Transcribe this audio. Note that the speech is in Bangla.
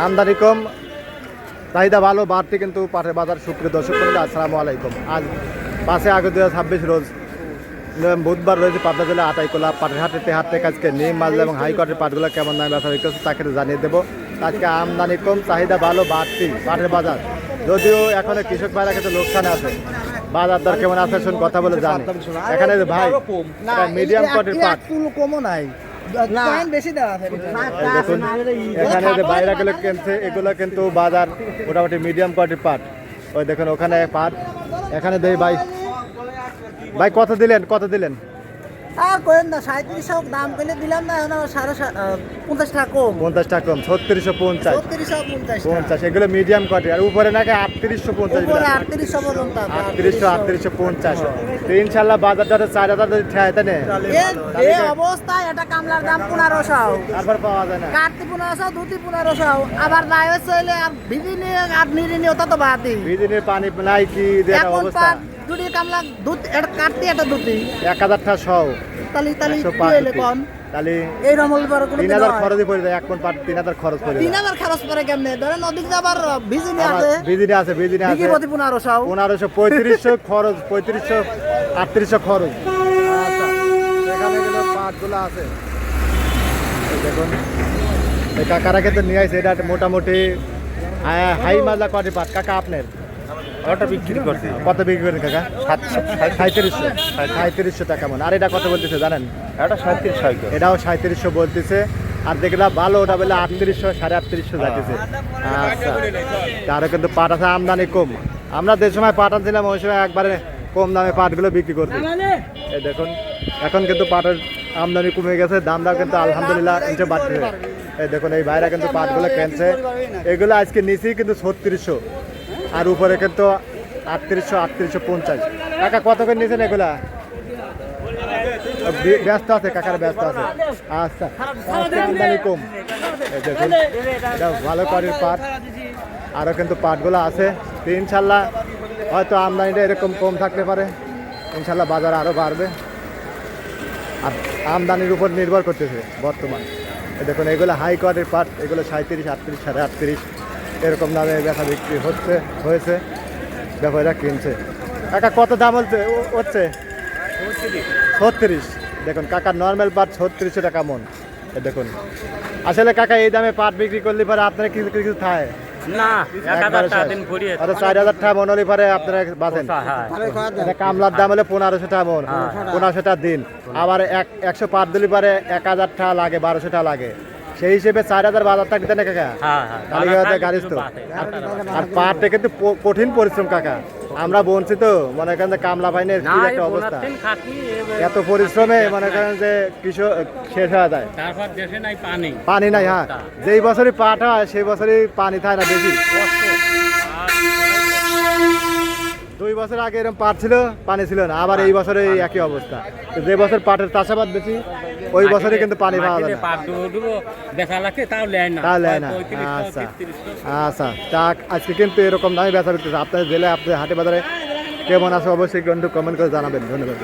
আমদানি কম, চাহিদা ভালো, বাড়তি কিন্তু পাটের বাজার। সুপ্রিয় দর্শক মণ্ডলী, আসসালামু আলাইকুম। আজ 5 আগস্ট 2026 রোজ বুধবার রয়েছে পাবনা জেলা আতাইকোলা পাটের হাট থেকে আজকে নিম মালদা এবং হাইকোর্টের পাটগুলো কেমন দামে বেচা বিক্রি হচ্ছে তাকে জানিয়ে দেবো। আজকে আমদানি কম, চাহিদা ভালো, বাড়তি পাটের বাজার। যদিও এখন কৃষক ভাইরা কিন্তু লোকসানে আছে। বাজার দর কেমন আছে শুন কথা বলে জানি। এখানে যে ভাই মিডিয়াম কোয়ালিটির পাট কমও নাই, বেশি দেওয়া আছে। দেখুন এখানে যে বাইরে গুলো কিনছে এগুলো কিন্তু বাজার মোটামুটি মিডিয়াম কোয়ালিটির পাট। ওই দেখুন ওখানে পাট। এখানে দেই ভাই, ভাই কত দিলেন? আর করেন না, 3700 দাম কইলে দিলাম না, এখন 50 টাকা কম। 50 টাকা কম, 3650। 3650 এগুলো মিডিয়াম কোয়ালিটি। আর উপরে নাকি 3850। উপরে 3800 পর্যন্ত। 3850। তো ইনশাআল্লাহ বাজারটা 4000 যদি ঠায় তানে এই অবস্থায় এটা কামলার দাম 1500। তারপর পাওয়া যায় না। কাটতি 1500, দুটি 1500। আবার নাই হইলে আর ভিজি নিয়ে আর নিরি নিয়ে তত বাদি। বিদিনের পানি নাই কি যে অবস্থা। দুটি কামলা দুধ এটা কাটতি, এটা দুটি 1000 টাকা সহ। তালি এলে কোন তাহলে এই রমল বার কোনো 3000 খরচই পড়ে যায়। এক কোন পাট 3000 খরচ পড়ে যায়। 3000 খরচ পড়ে কেমনে? ধরেন নদীতে যাবার বিজিনি আছে, বিজিনি আছে। বিজি প্রতি 1500। 3500 খরচ, 3500 3800 খরচ। আচ্ছা, এখানে গেলে পাটগুলো আছে। এই দেখুন এই কাকারা কিন্তু নিয়ে আসছে। এটা মোটামুটি হাই মাজা কটি পাট কাকা আপনার ওটা বিক্রি করছি। কত বিক্রি করেন কাকা? 3700 টাকা মন। আর এটা কত বলতেছে জানেন? এটা 3700। এটাও 3700 বলতেছে। আর দেখলাম ভালো ওটা বলে 3800 3850 যাইতেছে। আচ্ছা, তারও কিন্তু পাট আছে, আমদানি কম। আমরা যে সময় পাট আনছিলাম ওই সময় একবারে কম দামে পাটগুলো বিক্রি করছি। এই দেখুন এখন কিন্তু পাটের আমদানি কমে গেছে, দামটাও কিন্তু আলহামদুলিল্লাহ নিচে বাড়ছে। এই দেখুন এই ভাইরা কিন্তু পাটগুলো কিনছে। এগুলো আজকে নিচেই কিন্তু 3600 আর উপরে কিন্তু 3800 3850। কাকা কত করে নিয়েছেন এগুলা? ব্যস্ত আছে কাকার, ব্যস্ত আছে। আচ্ছা, আমদানি কম। এই দেখুন এটা ভালো কোয়ালিটির পাট। আরও কিন্তু পাটগুলো আছে। তো ইনশাল্লাহ হয়তো আমদানিটা এরকম কম থাকতে পারে, ইনশাল্লাহ বাজার আরও বাড়বে। আর আমদানির উপর নির্ভর করতেছে বর্তমান। এই দেখুন এগুলো হাই কোয়ালিটির পাট। এগুলো 37 38 38.5 এরকম দামে বেচা বিক্রি হয়েছে। ব্যাপারীরা কিনছে। কাকা কত দাম হচ্ছে? 36। দেখুন কাকার নর্মাল পাট 3600 টাকা মন। দেখুন আসলে কাকা এই দামে পাট বিক্রি করলে পরে আপনারা কিছু খায় না, 1000 টাকা দিন পড়িয়ে। আর 4000 টাকা মন হলে পরে আপনারা বাঁচেন। কামলার দাম হলে 1500 টাকা মন, 1500 টাকা দিন। আবার 100 পাট দিলে পরে 1000 টাকা লাগে, 1200 টাকা লাগে। সেই হিসেবে 4000 বাজার থাকতে না কাকা। গাড়িস তো। আর পাটটা কিন্তু কঠিন পরিশ্রম কাকা। আমরা বলছি তো মনে করেন যে কামলা পাইনের কি একটা অবস্থা। এত পরিশ্রমে মনে করেন যে কৃষক শেষ হয়ে যায়। পানি নাই। হ্যাঁ, যেই বছরই পাট হয় সেই বছরই পানি থাকে না বেশি। 2 বছর আগে এরকম পাট ছিল, পানি ছিল না। আবার এই বছরে একই অবস্থা। যে বছর পাটের চাষাবাদ বেশি ওই বছরে কিন্তু পানি পাওয়া যায় না। আচ্ছা আচ্ছা, টাক আজকে কিন্তু এরকম দামে বেচা বিক্রি। আপনার জেলায় আপনার হাটে বাজারে কেমন আছে অবশ্যই কিন্তু কমেন্ট করে জানাবেন। ধন্যবাদ।